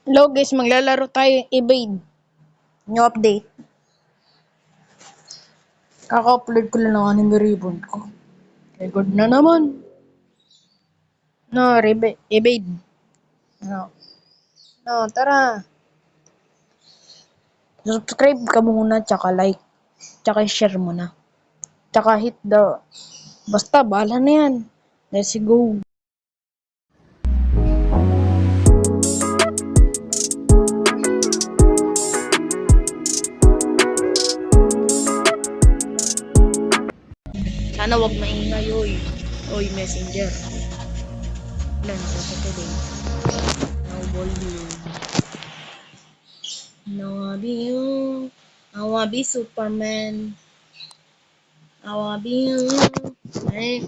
Hello guys, maglalaro tayo Evade. New update. Kaka-upload ko lang ng anime ribbon ko. Record na naman. No, Evade. No, tara. Subscribe ka muna, tsaka like. Tsaka share mo na. Tsaka hit the... Basta, bahala na yan. Let's go. Sana wag maingay, oy. Oy, messenger. Ilan ko sa today? Now, volume. No, I wanna be Superman. I wanna be you. Ay,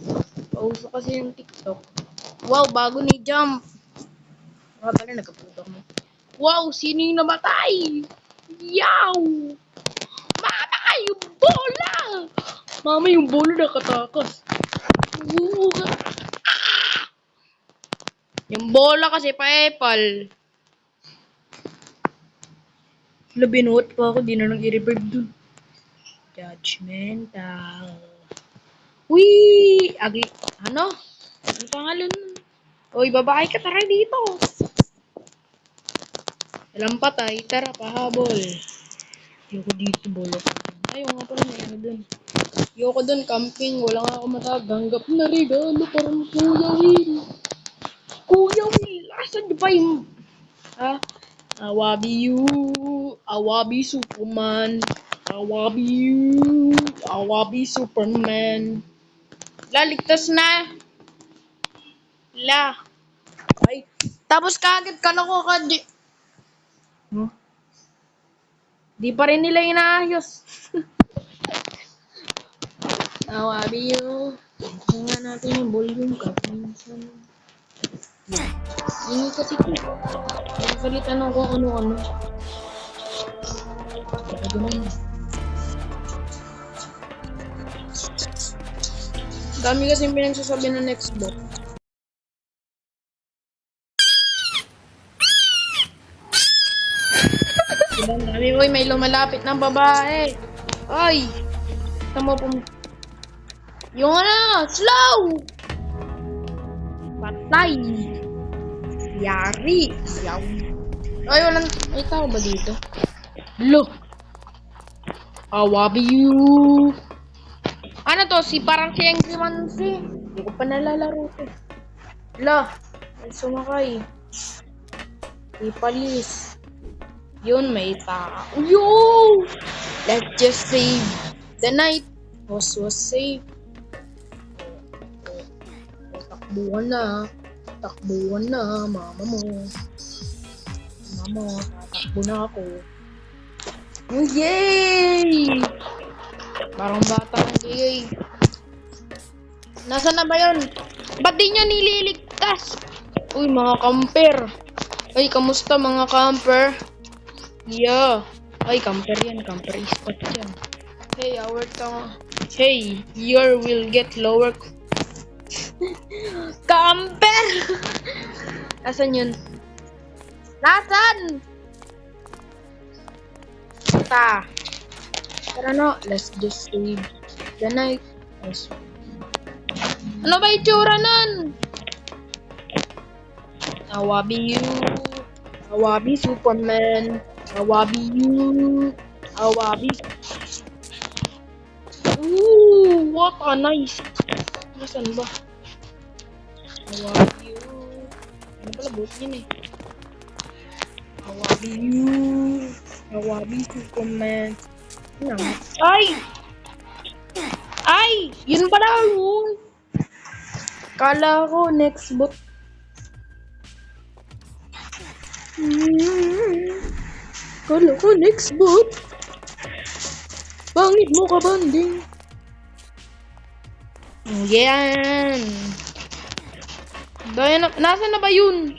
pauso kasi yung TikTok. Wow, bago ni Jump. Pala, nagkaputok mo. Wow, sino yung namatay? Yow! Mama, yung bola! Mama, yung bola nakatakas. Yung bola kasi pa-epal. Binuot pa ako, di na nang i-revive dun. Judgmental. Wee! Ano? Ano pangalan nun? Oy, babae ka, tara dito. Walang patay, tara, pahabol. Ayoko dito, bolok. Ayaw nga pala, may ano dun. Ayoko dun, camping. Wala nga ako mataganggap na regalo. Parang Kuya Will. Kuya Will, asan ba yung... Ha? Awabi you. Awabi Superman. Awabi you. Awabi Superman. Laligtas na. La. Ay. Tapos kagad ka na ko ka. Di pa rin nila inaayos. Awabi you. Tingnan natin yung volume ka. Ini kasi ko. Nakalitan ako ano-ano. Dami kasi pinagsasabi ng next bot. Ibang dami, oy, may lumalapit ng babae. Ay! Tama po. Yung ano, slow! Patay! Yari! Yaw! Ay, walang, may tao ba dito? Look! Awabi you! Ano to? Parang si Angry Man si. Hindi ko pa nalalaro to. La! May sumakay. Ipalis. Yun, may tao. Yo! Let's just save the night. Was safe. Takbuhan na. Takbuhan na, mama mo. Mama, tatakbo na ako. Oh, yay! Parang bata ng yay. Nasaan na ba yun? Ba't di nyo nililigtas? Uy, mga camper. Ay, kamusta mga camper? Yeah. Ay, camper yan. Camper ispat yan. Hey, Hey, your will get lower. Camper! Asan yun? Nasaan? Tara no, let's just save the night. Ano ba itsura nun? Awabi you. Awabi Superman. Awabi you. Awabi. Ooh, what a nice. Nasaan ba? Awabi you. Ano pala bot yun eh. Awabi you. Awabi Superman. Ay! Ay! Yun pala yun. Kala ko next bot. Kala ko next bot. Pangit mo ka, banding. Yan. Nasaan na ba yun?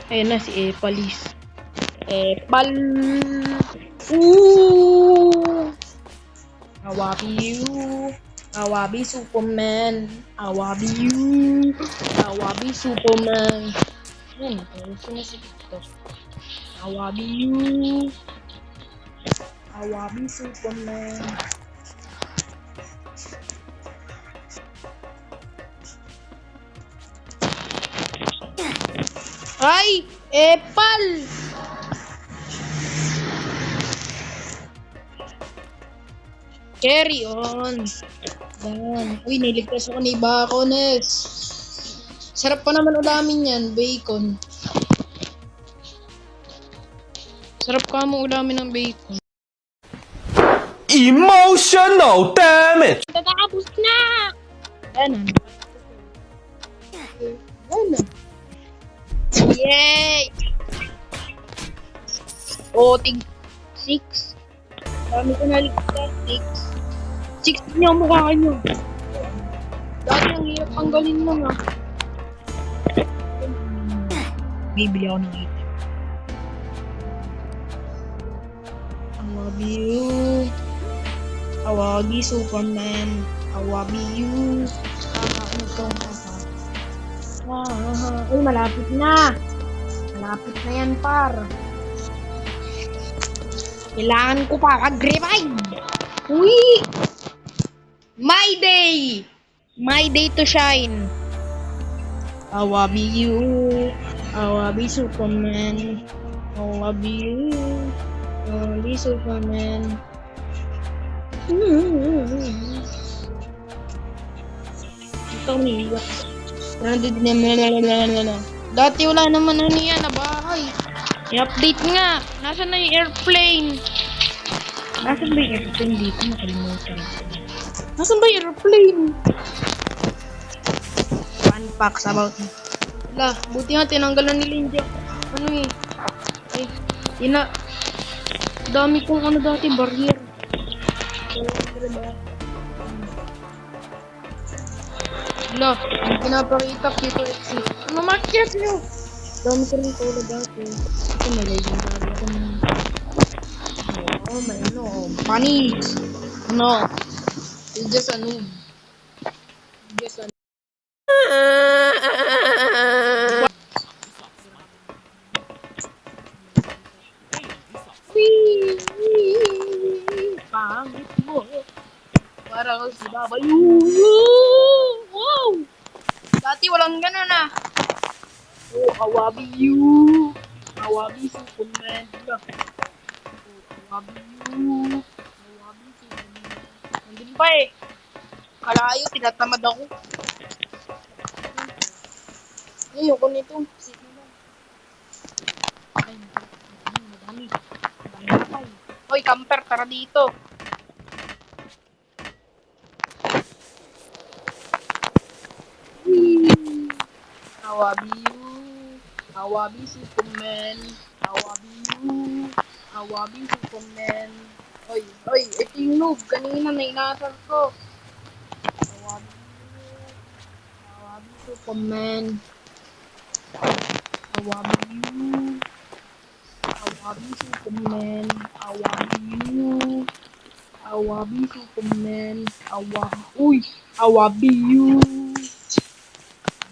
Ayun na si Epalis. Epal. Ooh. Awabi you. Awabi Superman. Awabi you. Awabi Superman. Yan, gusto na si TikTok. Awabi you. Awabi Superman. Ay! Epal! Carry on. Yan. Uy, niligtas ako ni Bacones. Sarap pa naman ulamin yan, bacon. Sarap ka mo ulamin ng bacon. Emotional damage. Tatapos na! Ganun. Ganun. Yay! O, tig 6. Dami ko naligtas. 6. 6 niya ang mukha nyo. Dati ang hirap tanggalin lang ah. Bibili ako ng item. I love you. Awagi Superman. Awabi you. Uy, malapit na. Malapit na yan, par. Kailangan ko pa mag-revive. Uy! My day! My day to shine. Awabi you. Awabi Superman. Awabi you. Awabi Superman. Ito umiiyak. Dati wala naman ano yan na bahay. I-update nga. Nasaan na yung airplane? Nasaan ba yung airplane dito? Nakalimutan. Nasaan ba yung airplane? Fun facts about me. Wala, buti nga tinanggalan ni Linja. Ano eh? Ay, dami kong ano dati, barrier. Wala, ang pinapakita dito XC. Mamakyat nyo! Dami ko rin polo dati. Ito may legendary ako na. Oo, may ano. Panis! Ano? It's just a noob. Just a noob. Pangit mo. Parang si Babayu. Wow! Dati walang ganun ah. Oh, Awabi you. Awabi Superman. Awabi you. Awabi Superman. Nandun pa eh. Kalayo, tinatamad ako. Ayoko nito. Sige lang. Ay, madami. Madami pa eh. Hoy, camper, tara dito. Awabi you. Awabi Superman. Awabi you. Awabi Superman. Oy, ito yung noob. Kanina na inasar ko. Awabi you. Awabi Superman. Awabi you. Awabi Superman. Awabi you. Awabi Superman. Uy! Awabi you.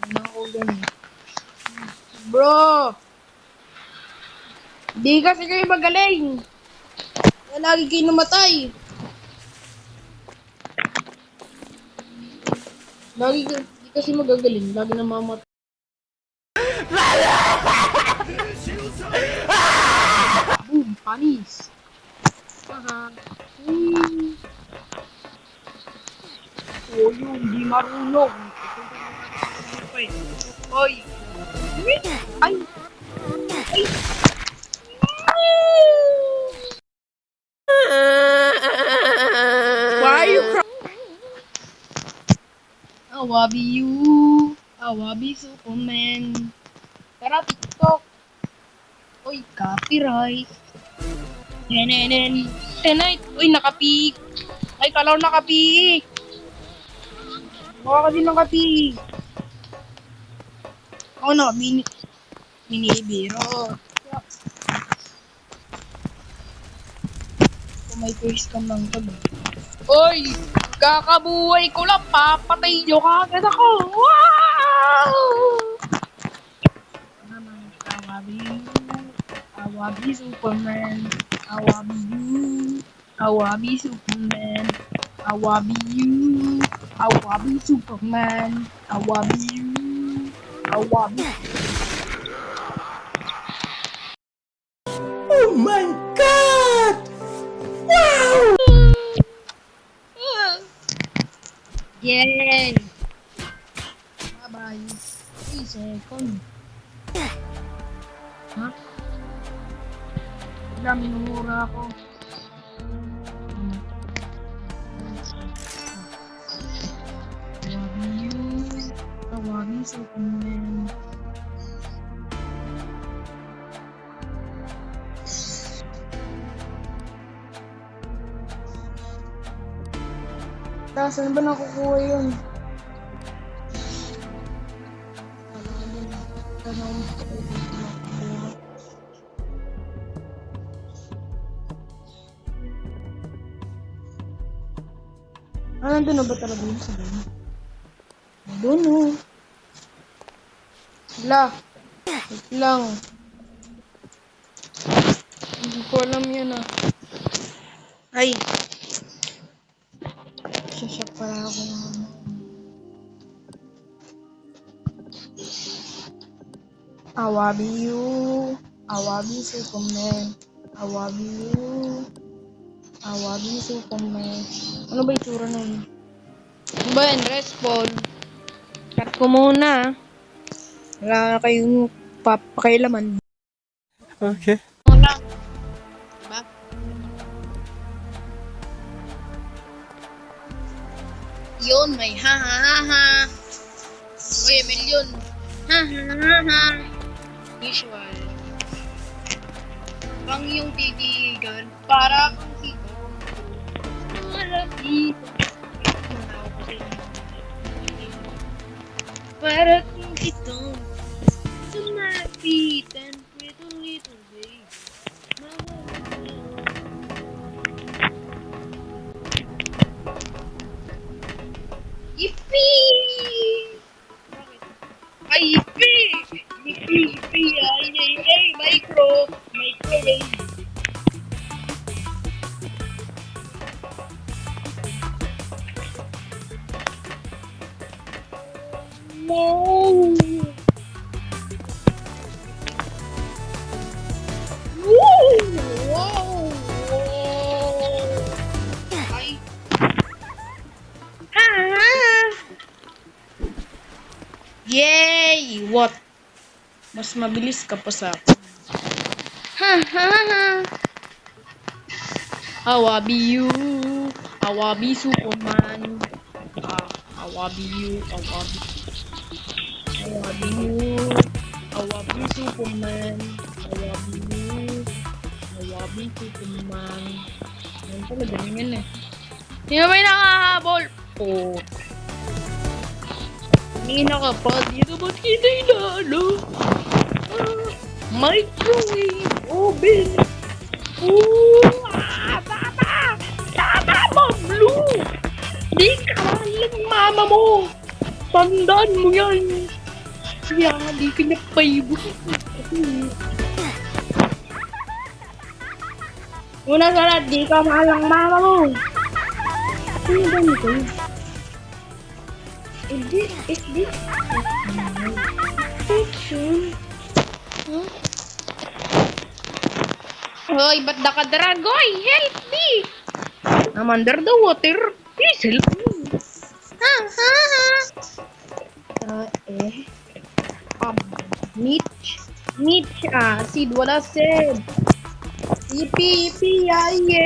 Ano ako ganun? Bro! Di kasi kayo magaling. Kaya lagi kayo namatay. Di kasi magagaling. Lagi namamatay. Boom! Panis! Haha. Oh, yung di marunong. Hoy! Ay! Ay! Why are you crying? Awabi you. Awabi Superman. Tara, TikTok. Uy, copyright. Nenen. Tonight. Uy, nakapik. Ay, kalaw nakapik. Baka kasi nakapik. Ako na, minibiro. Kung may face cam lang to. Oy! Kakabuhay ko lang, papatay nyo kagad ako! Wow! Awabi Superman. Awabi you. Awabi Superman. Awabi you. Awabi Superman. Awabi you. Awabi. Oh my god! Wow! Yay! Bye-bye. 3 seconds. Ha? Wala, minumura ako. Awabi you. Awabi Superman. Saan ba nakukuha yun? Nandun na ba talaga yun sa doon? Doon o. Wala. Wait lang. Hindi ko alam yan ah. Ay. Sasyak pala ako ng Awabi you. Awabi Superman. Awabi you. Awabi Superman. Ano ba itsura nun? Ano ba yan? Respawn. Cut ko muna. Wala na kayong papakailaman. Okay. Wala. Diba? Yun, may ha ha ha ha. Uy, milyon. Ha ha ha ha. Visual. Pang yung titigan, para kang sigaw. Malapit. Para kung itong sumapitan, little baby. Yippee! Ay, yippee! Yippee, yippee, ay, ay, ay, microwave. No! Woo! Wow! Ay. Yay! What? Mas mabilis ka pa sa akin. Ha ha ha! Awabi you! Awabi Superman! Awabi you! Awabi you! Awabi Superman! Awabi you! Awabi Superman! Yan pala, ganyan eh. Sino ba yung nakahabol? Oh. Nina ka pa, dito ba't kita inaano? Microwave oven! Tama mo, Blue! Di ka lang mama mo! Tandaan mo yan! Kaya di ka na favorite. Una sa lahat, di ka malang mama mo! Ano ba nito? Is this fiction? Huh? Hoy, ba't Dragoy? Help me! I'm under the water. Please help me. Ha, ha, ha. Mitch, Sid, wala Sid. Yippee, yippee, ay, ay,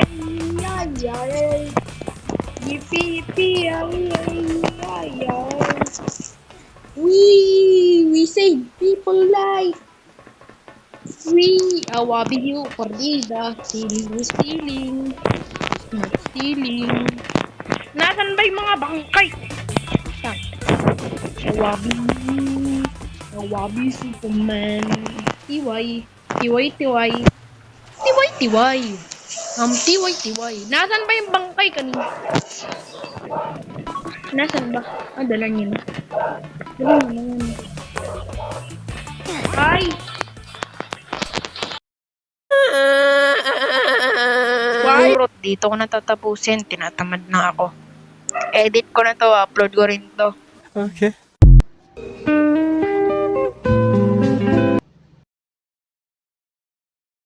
ay, ay. Yippee, yippee, ay, ay, ay, ay. We save people life. We awabi you for the stealing. Not stealing. Nasaan ba yung mga bangkay? Awabi you. Awabi Superman. Tiway. Tiway. Nasaan ba yung bangkay kanina? Nasaan ba? Dala niyo na. Dala niyo na. Ay! Burot, dito ko na tatapusin. Tinatamad na ako. Edit ko na to, upload ko rin to. Okay.